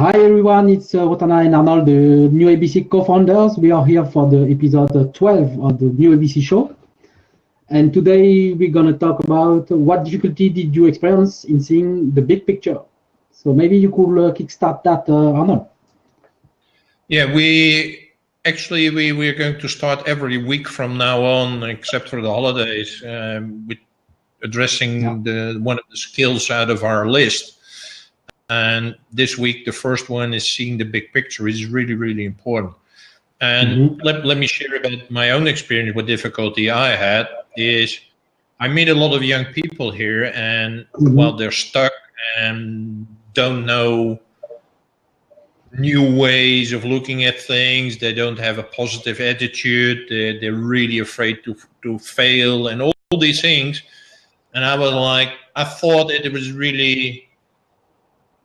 Hi everyone, it's Rotana and Arnold, the New ABC co-founders. We are here for the episode 12 of the New ABC show. And today we're going to talk about what difficulty did you experience in seeing the big picture. So maybe you could kickstart that, Arnold. Yeah, we are going to start every week from now on, except for the holidays, with addressing one of the skills out of our list. And this week, the first one is seeing the big picture, which is really, really important. And let me share about my own experience. What difficulty I had is I meet a lot of young people here, and while they're stuck and don't know new ways of looking at things, they don't have a positive attitude, they're really afraid to fail and all these things. And I was like, I thought it was really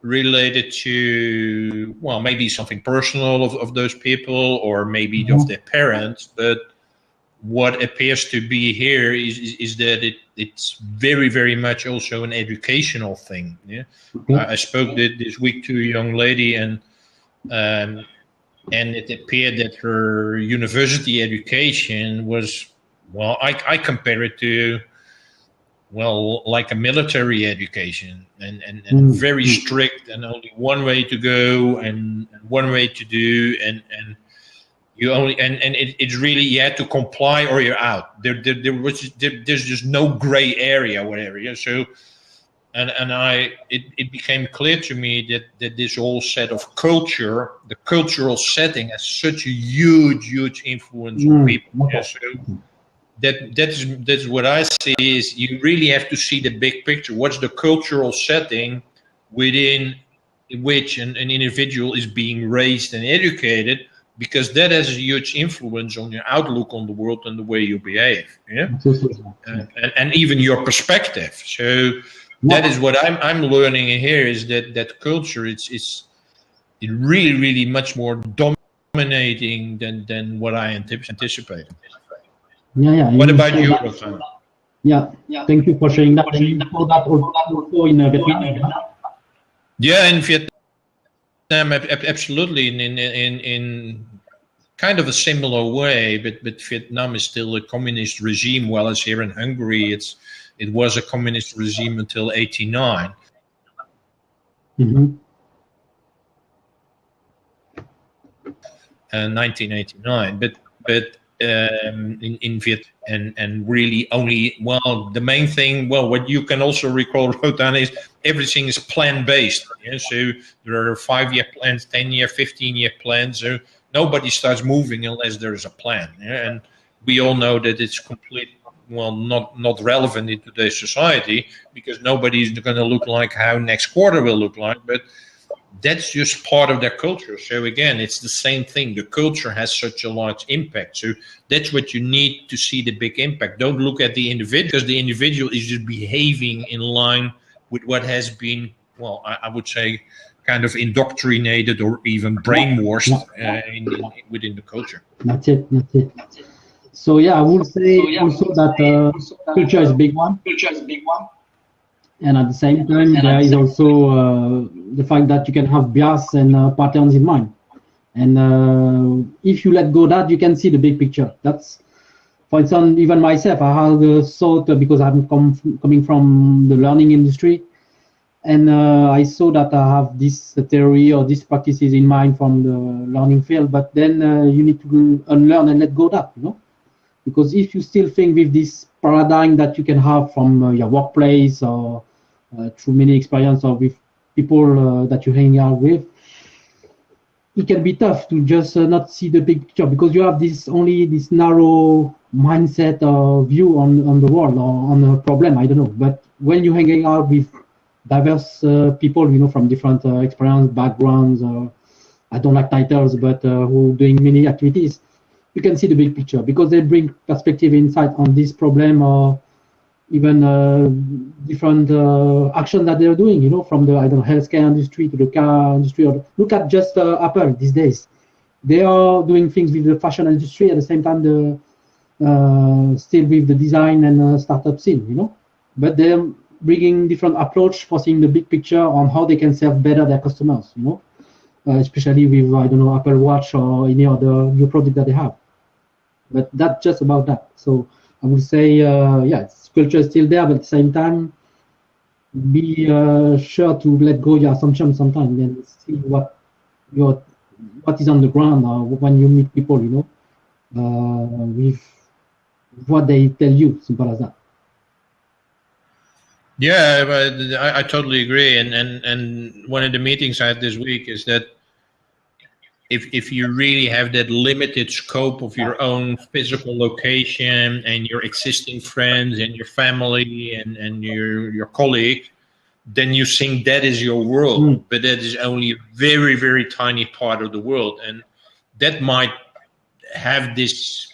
related to, well, maybe something personal of those people, or maybe of their parents. But what appears to be here is that it's very, very much also an educational thing. Yeah, I spoke this week to a young lady, and it appeared that her university education was, well, I compare it to, well, like a military education, and very strict, and only one way to go and one way to do, and you only it's really, you had to comply or you're out. There's just no gray area, whatever. Yeah. So it became clear to me that this whole set of culture, the cultural setting, has such a huge influence on people. Yeah. So that's what I see is you really have to see the big picture. What's the cultural setting within which an individual is being raised and educated, because that has a huge influence on your outlook on the world and the way you behave. Yeah, and even your perspective. So that is what I'm learning here, is that culture it's really much more dominating than what I anticipated. Yeah. What about you, Rosanna? Yeah, thank you for sharing that. And you saw that also in Vietnam. Yeah, in Vietnam, absolutely. In kind of a similar way, but Vietnam is still a communist regime, while as here in Hungary, it was a communist regime until 1989. 1989, but in Vietnam, and really only, well, the main thing, well, what you can also recall, Rotan, is everything is plan-based. Yeah? So there are 5-year plans, 10-year, 15-year plans. So nobody starts moving unless there is a plan. Yeah? And we all know that it's not relevant in today's society, because nobody is going to look like how next quarter will look like. But that's just part of their culture. So again, it's the same thing. The culture has such a large impact. So that's what you need to see the big impact. Don't look at the individual, because the individual is just behaving in line with what has been, well, I would say, kind of indoctrinated or even brainwashed within the culture. That's it. So yeah, I would say also that culture is a big one. And at the same time, there is also the fact that you can have bias and patterns in mind. And if you let go of that, you can see the big picture. That's, for instance, even myself, I had a thought, because I'm coming from the learning industry, and I saw that I have this theory or these practices in mind from the learning field, but then you need to unlearn and let go of that, because if you still think with this paradigm that you can have from your workplace or through many experience or with people that you hang out with, it can be tough to just not see the big picture, because you have this narrow mindset or view on the world or on a problem, I don't know. But when you're hanging out with diverse people, from different experience, backgrounds, I don't like titles, but who are doing many activities, you can see the big picture, because they bring perspective, insight on this problem, or even different action that they're doing, from the healthcare industry to the car industry. Or look at just Apple these days. They are doing things with the fashion industry at the same time, still with the design and startup scene, But they're bringing different approach for seeing the big picture on how they can serve better their customers, especially with, I don't know, Apple Watch or any other new product that they have. But that's just about that. So I would say, yeah, culture is still there, but at the same time, be sure to let go your assumptions sometimes and see what is on the ground when you meet people, with what they tell you, simple as that. Yeah, but I totally agree. And one of the meetings I had this week is that if you really have that limited scope of your own physical location and your existing friends and your family and your colleague, then you think that is your world, but that is only a very, very tiny part of the world. And that might have this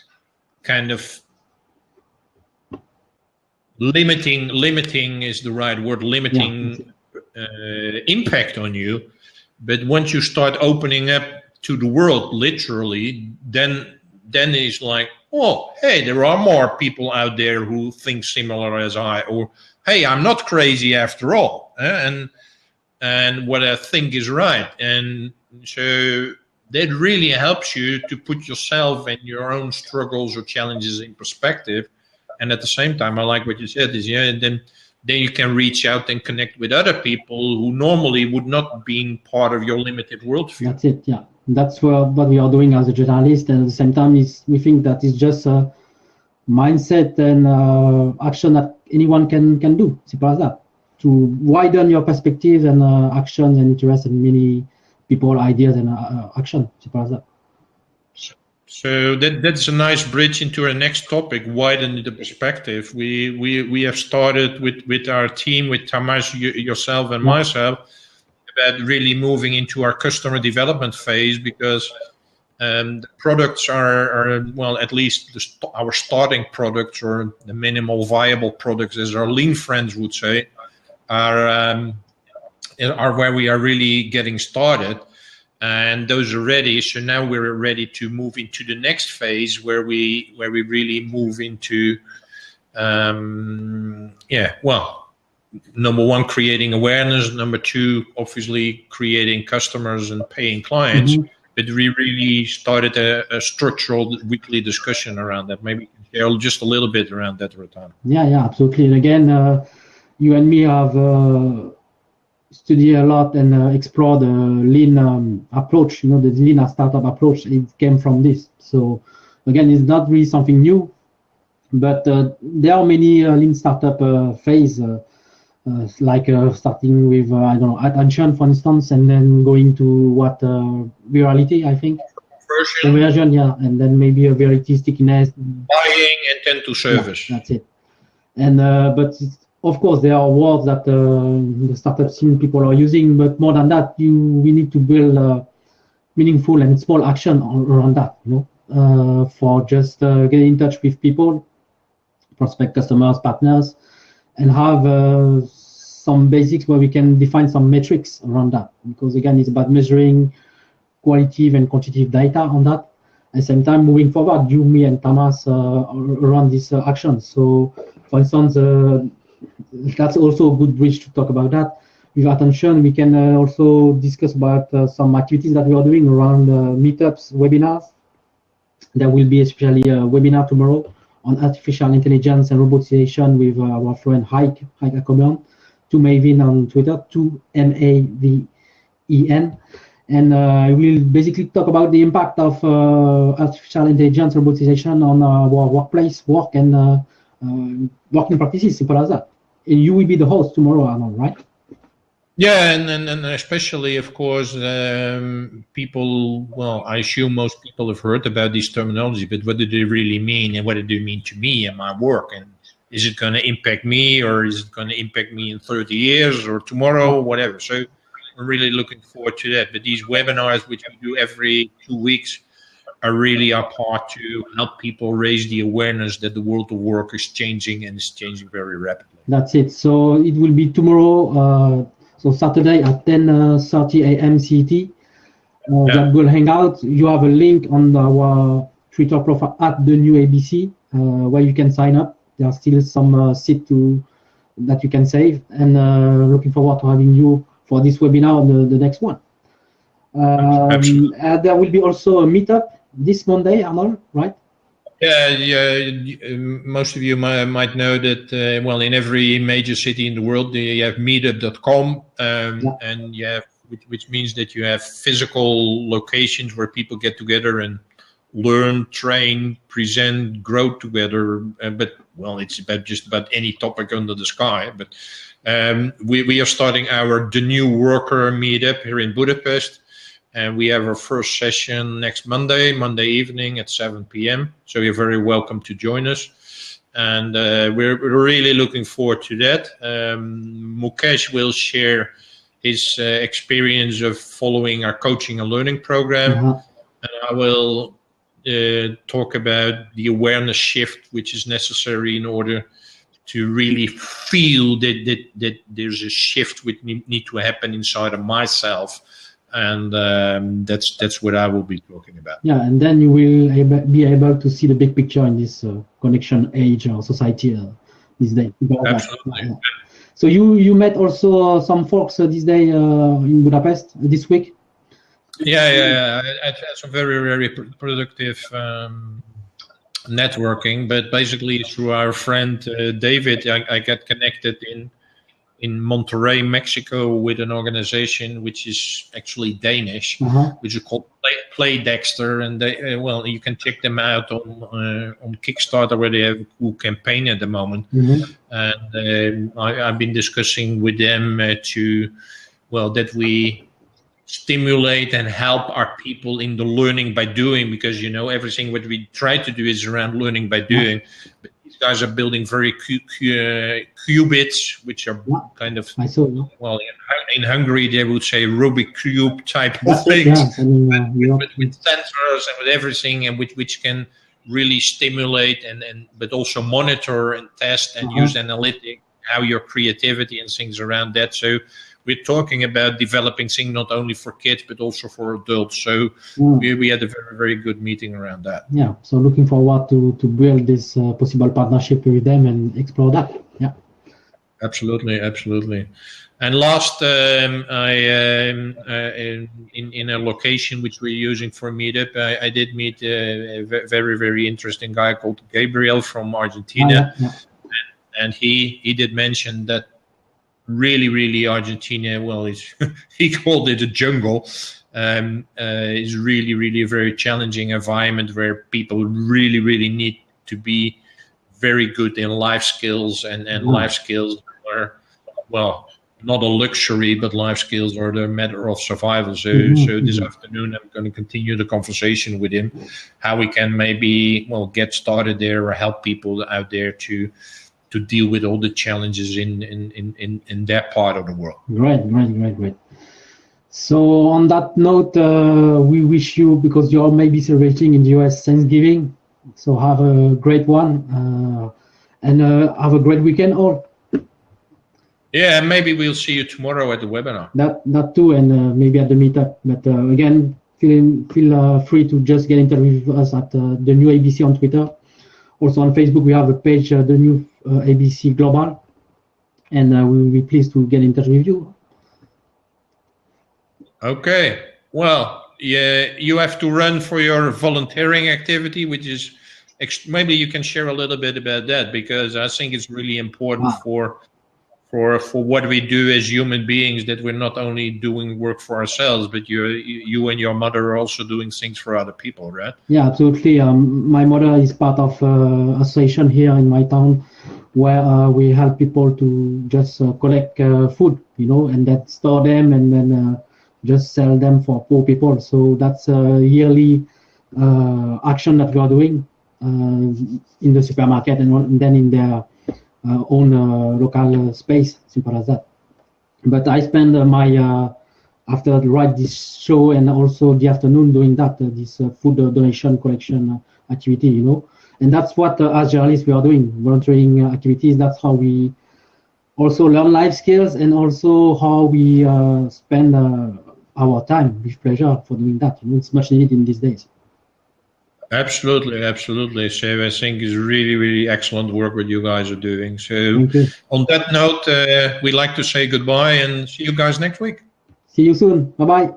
kind of limiting is the right word, limiting impact on you. But once you start opening up to the world, literally, then it's like, oh, hey, there are more people out there who think similar as I, or hey, I'm not crazy after all, and what I think is right. And so that really helps you to put yourself and your own struggles or challenges in perspective. And at the same time, I like what you said is, then you can reach out and connect with other people who normally would not be part of your limited worldview. That's it, yeah. That's what we are doing as a journalist, and at the same time, we think that it's just a mindset and action that anyone can do, simple as that, to widen your perspective and actions and interest in many people, ideas, and action, simple as that. So that's a nice bridge into our next topic, widen the perspective. We have started with our team, with Tamas, yourself, and myself, about really moving into our customer development phase, because the products are well, at least our starting products, or the minimal viable products, as our lean friends would say, are where we are really getting started. And those are ready. So now we're ready to move into the next phase where we really move into, number one, creating awareness. Number two, obviously creating customers and paying clients. Mm-hmm. But we really started a structural weekly discussion around that. Maybe you can share just a little bit around that, Ratan. Yeah, absolutely. And again, you and me have studied a lot and explored the lean approach. The lean startup approach. It came from this. So again, it's not really something new, but there are many lean startup phase. Like starting with attention, for instance, and then going to virality, I think. Conversion, yeah, and then maybe a virality, stickiness. Buying and then to service. Yeah, that's it. And but of course there are words that the startup scene people are using, but more than that, we need to build meaningful and small action around that. For just getting in touch with people, prospect customers, partners, and have some basics where we can define some metrics around that. Because again, it's about measuring qualitative and quantitative data on that. At the same time, moving forward, you, me, and Tamas around this action. So, for instance, that's also a good bridge to talk about that. With attention, we can also discuss about some activities that we are doing around meetups, webinars. There will be especially a webinar tomorrow on artificial intelligence and robotization with our friend Heike Ackermann, 2Maven on Twitter, 2Maven. And we'll basically talk about the impact of artificial intelligence robotization on our workplace, work, and working practices, simple as that. And you will be the host tomorrow, Arnold, right? Yeah, and especially, of course, people, well, I assume most people have heard about these terminology, but what do they really mean, and what do they mean to me and my work? And is it going to impact me, or is it going to impact me in 30 years or tomorrow, whatever? So I'm really looking forward to that. But these webinars, which we do every 2 weeks, are really our part to help people raise the awareness that the world of work is changing, and is changing very rapidly. That's it. So it will be tomorrow, so Saturday at 10:30 a.m. CET. That will hang out. You have a link on our Twitter profile at the new ABC where you can sign up. There are still some seats that you can save, and looking forward to having you for this webinar on the next one. There will be also a meetup this Monday, Arnold, right? Yeah. Most of you might know that. Well, in every major city in the world, you have meetup.com, and you have, which means that you have physical locations where people get together and learn, train, present, grow together. But well, it's just about any topic under the sky. But we are starting the new worker meetup here in Budapest. And we have our first session next Monday evening at 7 p.m. So you're very welcome to join us. And we're really looking forward to that. Mukesh will share his experience of following our coaching and learning program. And I will talk about the awareness shift which is necessary in order to really feel that there's a shift which need to happen inside of myself. And that's what I will be talking about. Yeah, and then you will be able to see the big picture in this connection age or society these days. Absolutely. So you met also some folks this day in Budapest this week? Yeah. I had some very productive networking, but basically through our friend David, I got connected in Monterrey, Mexico, with an organization which is actually Danish, which is called Play Dexter, and they, well, you can check them out on Kickstarter, where they have a cool campaign at the moment. And I've been discussing with them that we stimulate and help our people in the learning by doing, because everything what we try to do is around learning by doing. But these guys are building very qubits, which are kind of, well, in Hungary they would say Rubik cube type of things, but with sensors and with everything, and which can really stimulate but also monitor and test and use analytics, how your creativity and things around that. So we're talking about developing things not only for kids but also for adults. So we had a very, very good meeting around that. Yeah. So looking forward to build this possible partnership with them and explore that. Yeah. Absolutely. And last, I in a location which we're using for a meetup, I did meet a very, very interesting guy called Gabriel from Argentina, and he did mention that really Argentina, well, he called it a jungle, is really a very challenging environment where people really need to be very good in life skills, and life skills are, well, not a luxury, but life skills are the matter of survival. So this afternoon I'm going to continue the conversation with him, how we can maybe, well, get started there or help people out there to deal with all the challenges in that part of the world. Great. So on that note, we wish you, because you're maybe celebrating in the US Thanksgiving, so have a great one, and have a great weekend all. Yeah, maybe we'll see you tomorrow at the webinar. That too, and maybe at the meetup. But again, feel free to just get in touch with us at the New ABC on Twitter. Also on Facebook, we have a page, the New ABC Global, and we will be pleased to get in touch with you. Okay. Well, yeah, you have to run for your volunteering activity, which is maybe you can share a little bit about that, because I think it's really important for what we do as human beings, that we're not only doing work for ourselves, but you and your mother are also doing things for other people, right? Yeah, absolutely. My mother is part of association here in my town, where we help people to just collect food, and then store them and then just sell them for poor people. So that's a yearly action that we are doing in the supermarket and then in their own local space, simple as that. But I spend after this show and also the afternoon doing that, this food donation collection activity, and that's what as journalists we are doing, volunteering activities. That's how we also learn life skills, and also how we spend our time with pleasure for doing that. It's much needed in these days. Absolutely. So I think it's really excellent work what you guys are doing. So on that note, we'd like to say goodbye and see you guys next week. See you soon. Bye-bye.